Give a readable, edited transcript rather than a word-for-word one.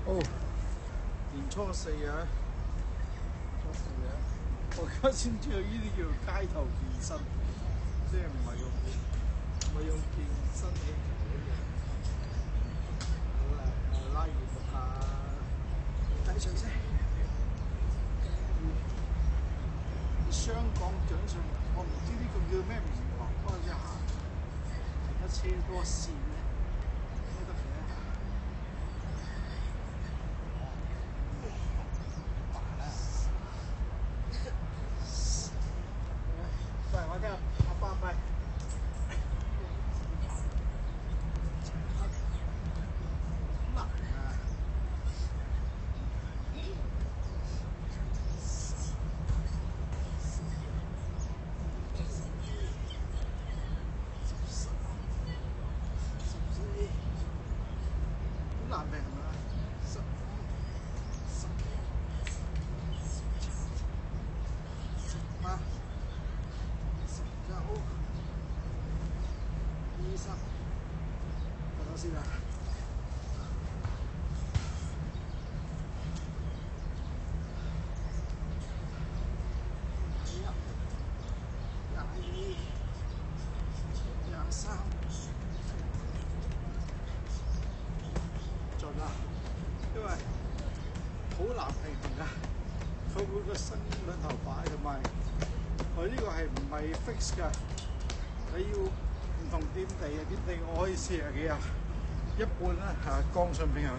哦，年初四啊，初四啊，我而家先知道呢啲叫街頭健身，即係唔係用健身器材嘅。好啦，拉完碌下，睇上先。雙港掌上，我唔知呢個叫咩名喎，不過一下而家車多線咧，車得嘅。喂，我聽阿爸拜。難啊！好難明係嘛？15、18、19、20，等我先啊。21、22、23，盡啦，因為好難平衡㗎，佢每個身兩頭擺同埋佢呢個係唔係 fix 㗎？你要唔同掂地啊，掂地我可以40幾啊，一半啦嚇，剛性平衡。